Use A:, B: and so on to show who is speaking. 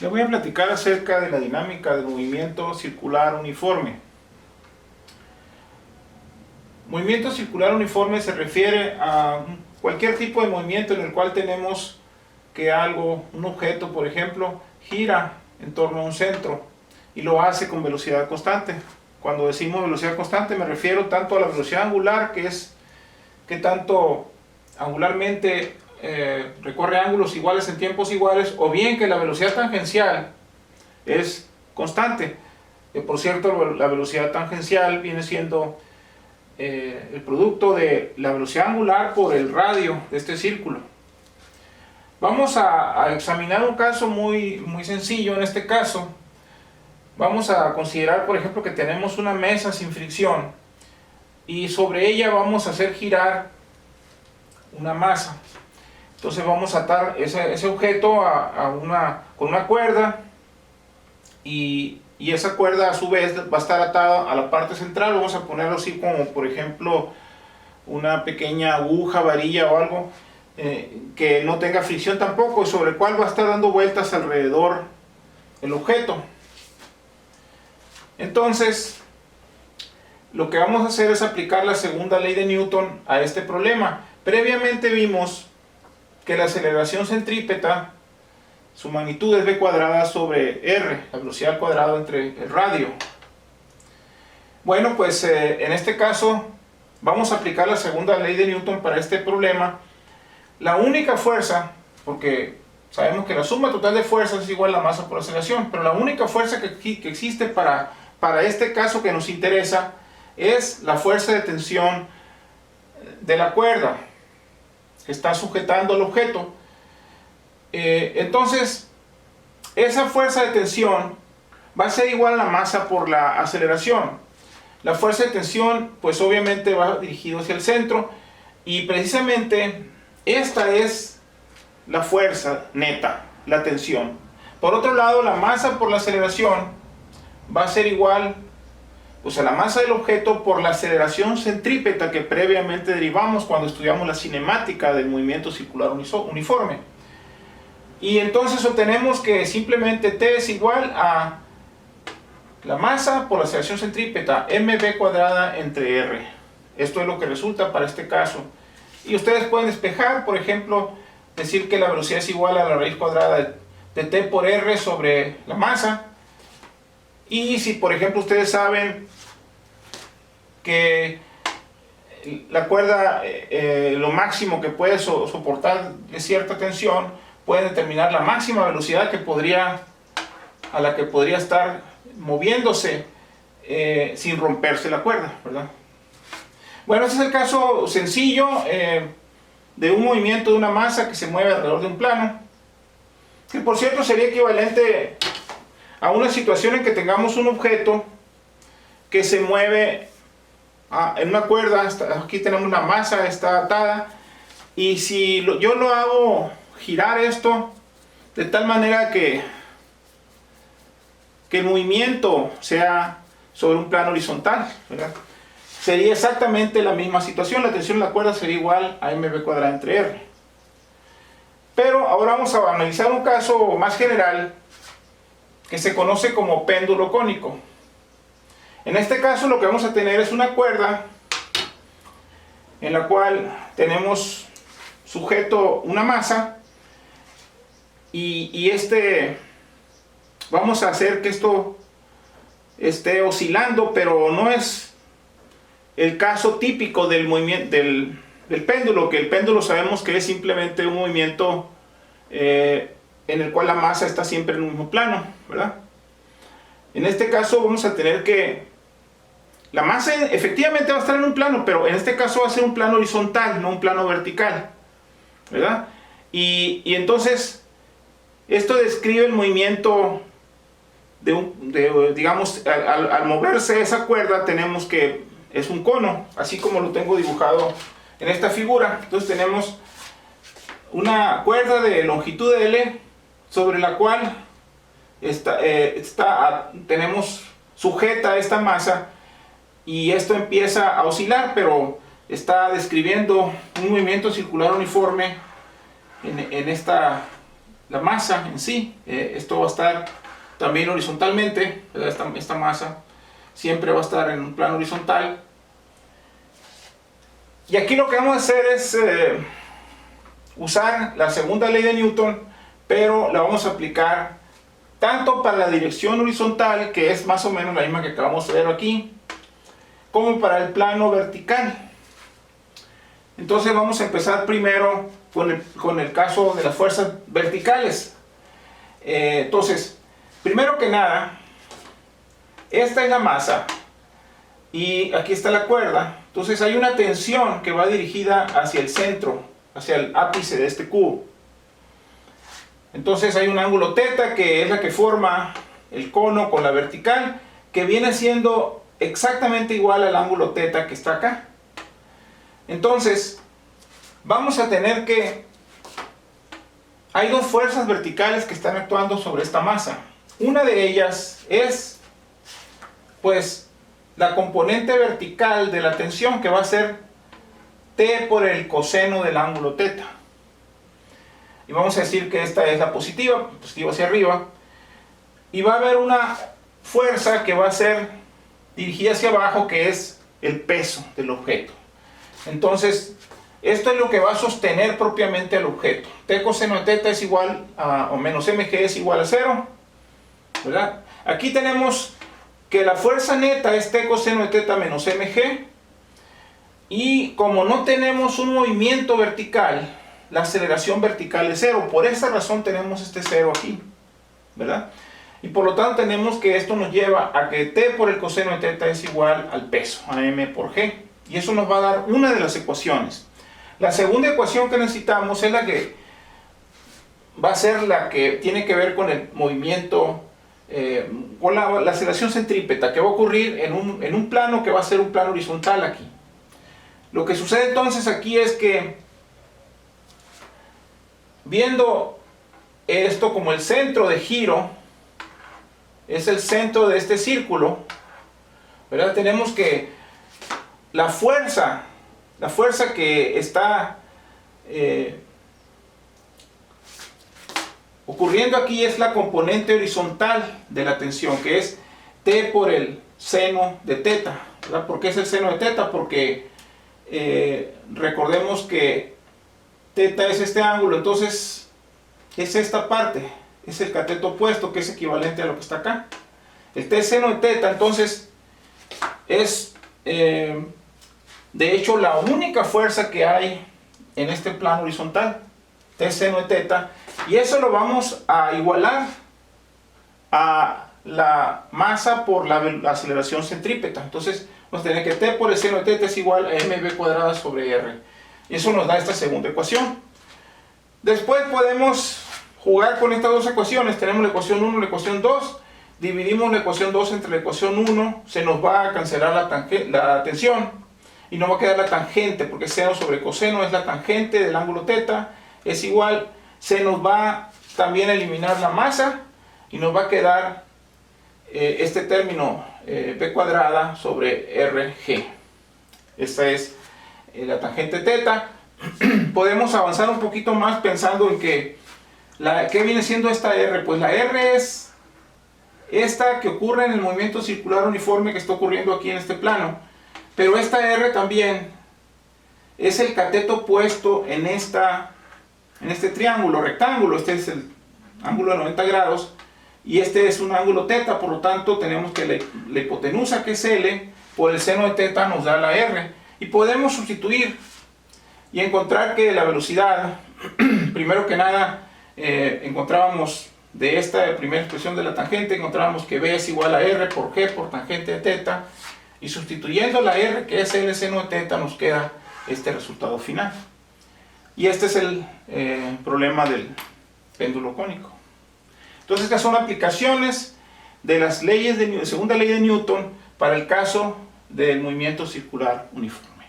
A: Les voy a platicar acerca de la dinámica del movimiento circular uniforme. Movimiento circular uniforme se refiere a cualquier tipo de movimiento en el cual tenemos que un objeto, por ejemplo, gira en torno a un centro y lo hace con velocidad constante. Cuando decimos velocidad constante me refiero tanto a la velocidad angular, que es que tanto angularmente recorre ángulos iguales en tiempos iguales, o bien que la velocidad tangencial es constante. Por cierto, la velocidad tangencial viene siendo el producto de la velocidad angular por el radio de este círculo. Vamos a examinar un caso muy sencillo. En este caso vamos a considerar, por ejemplo, que tenemos una mesa sin fricción y sobre ella vamos a hacer girar una masa. Entonces vamos a atar ese objeto con una cuerda y esa cuerda a su vez va a estar atada a la parte central. Vamos a ponerlo así como, por ejemplo, una pequeña aguja, varilla o algo que no tenga fricción tampoco, y sobre el cual va a estar dando vueltas alrededor el objeto. Entonces lo que vamos a hacer es aplicar la segunda ley de Newton a este problema. Previamente vimos que la aceleración centrípeta, su magnitud es v cuadrada sobre r, la velocidad al cuadrado entre el radio. Bueno, pues en este caso vamos a aplicar la segunda ley de Newton para este problema. La única fuerza, porque sabemos que la suma total de fuerzas es igual a la masa por aceleración, pero la única fuerza que existe para este caso que nos interesa es la fuerza de tensión de la cuerda que está sujetando el objeto. Entonces esa fuerza de tensión va a ser igual a la masa por la aceleración. La fuerza de tensión pues obviamente va dirigido hacia el centro, y precisamente esta es la fuerza neta, la tensión. Por otro lado, la masa por la aceleración va a ser igual pues a la masa del objeto por la aceleración centrípeta que previamente derivamos cuando estudiamos la cinemática del movimiento circular uniforme. Y entonces obtenemos que simplemente T es igual a la masa por la aceleración centrípeta, mv cuadrada entre r. Esto es lo que resulta para este caso. Y ustedes pueden despejar, por ejemplo, decir que la velocidad es igual a la raíz cuadrada de T por r sobre la masa. Y si, por ejemplo, ustedes saben que la cuerda, lo máximo que puede soportar de cierta tensión, pueden determinar la máxima velocidad a la que podría estar moviéndose sin romperse la cuerda, ¿verdad? Bueno, ese es el caso sencillo de un movimiento de una masa que se mueve alrededor de un plano, que por cierto sería equivalente a una situación en que tengamos un objeto que se mueve en una cuerda. Aquí tenemos una masa, está atada, y si yo lo hago girar esto de tal manera que el movimiento sea sobre un plano horizontal, ¿verdad?, sería exactamente la misma situación. La tensión de la cuerda sería igual a mv cuadrada entre r. Pero ahora vamos a analizar un caso más general que se conoce como péndulo cónico. En este caso lo que vamos a tener es una cuerda en la cual tenemos sujeto una masa, y vamos a hacer que esto esté oscilando, pero no es el caso típico del movimiento del péndulo, que el péndulo sabemos que es simplemente un movimiento en el cual la masa está siempre en un mismo plano, ¿verdad? En este caso vamos a tener que la masa efectivamente va a estar en un plano, pero en este caso va a ser un plano horizontal, no un plano vertical, ¿verdad? Y entonces esto describe el movimiento digamos, al moverse esa cuerda tenemos que es un cono, así como lo tengo dibujado en esta figura. Entonces tenemos una cuerda de longitud L sobre la cual tenemos sujeta esta masa, y esto empieza a oscilar, pero está describiendo un movimiento circular uniforme en esta la masa en sí. Esto va a estar también horizontalmente, esta masa siempre va a estar en un plano horizontal. Y aquí lo que vamos a hacer es usar la segunda ley de Newton, pero la vamos a aplicar tanto para la dirección horizontal, que es más o menos la misma que acabamos de ver aquí, como para el plano vertical. Entonces vamos a empezar primero con el caso de las fuerzas verticales. Entonces, primero que nada, esta es la masa y aquí está la cuerda. Entonces hay una tensión que va dirigida hacia el centro, hacia el ápice de este cubo. Entonces hay un ángulo θ que es la que forma el cono con la vertical, que viene siendo exactamente igual al ángulo θ que está acá. Entonces vamos a tener que... Hay dos fuerzas verticales que están actuando sobre esta masa. Una de ellas es, pues, la componente vertical de la tensión, que va a ser T por el coseno del ángulo θ. Y vamos a decir que esta es la positiva hacia arriba. Y va a haber una fuerza que va a ser dirigida hacia abajo, que es el peso del objeto. Entonces, esto es lo que va a sostener propiamente al objeto. T coseno de θ es igual a, o menos mg es igual a 0, ¿verdad? Aquí tenemos que la fuerza neta es T coseno de θ menos mg. Y como no tenemos un movimiento vertical, la aceleración vertical es 0. Por esa razón tenemos este 0 aquí, ¿verdad? Y por lo tanto tenemos que esto nos lleva a que T por el coseno de θ es igual al peso, a m por g. Y eso nos va a dar una de las ecuaciones. La segunda ecuación que necesitamos es la que va a ser la que tiene que ver con el movimiento, con la aceleración centrípeta, que va a ocurrir en un plano que va a ser un plano horizontal aquí. Lo que sucede entonces aquí es que, viendo esto como el centro de giro, es el centro de este círculo, ¿verdad? Tenemos que la fuerza que está ocurriendo aquí es la componente horizontal de la tensión, que es T por el seno de θ, ¿verdad? ¿Por qué es el seno de θ? Porque recordemos que θ es este ángulo, entonces es esta parte, es el cateto opuesto, que es equivalente a lo que está acá. El T seno de θ entonces es de hecho la única fuerza que hay en este plano horizontal, T seno de θ, y eso lo vamos a igualar a la masa por la aceleración centrípeta. Entonces vamos a tener que T por el seno de θ es igual a mv cuadrada sobre r. Y eso nos da esta segunda ecuación. Después podemos jugar con estas dos ecuaciones. Tenemos la ecuación 1 y la ecuación 2. Dividimos la ecuación 2 entre la ecuación 1. Se nos va a cancelar la tensión. Y nos va a quedar la tangente, porque seno sobre coseno es la tangente del ángulo θ. Es igual. Se nos va también a eliminar la masa. Y nos va a quedar este término p cuadrada sobre rg. Esta es la tangente θ. Podemos avanzar un poquito más pensando en que ¿qué viene siendo esta r? Pues la r es esta que ocurre en el movimiento circular uniforme que está ocurriendo aquí en este plano, pero esta r también es el cateto opuesto en este triángulo rectángulo. Este es el ángulo de 90 grados y este es un ángulo θ, por lo tanto tenemos que la hipotenusa, que es L, por el seno de θ nos da la r, y podemos sustituir y encontrar que la velocidad, primero que nada, encontrábamos de esta primera expresión de la tangente, encontrábamos que v es igual a r por g por tangente de θ, y sustituyendo la r, que es L seno de θ, nos queda este resultado final. Y este es el problema del péndulo cónico. Entonces, estas son aplicaciones de las leyes de segunda ley de Newton para el caso del movimiento circular uniforme.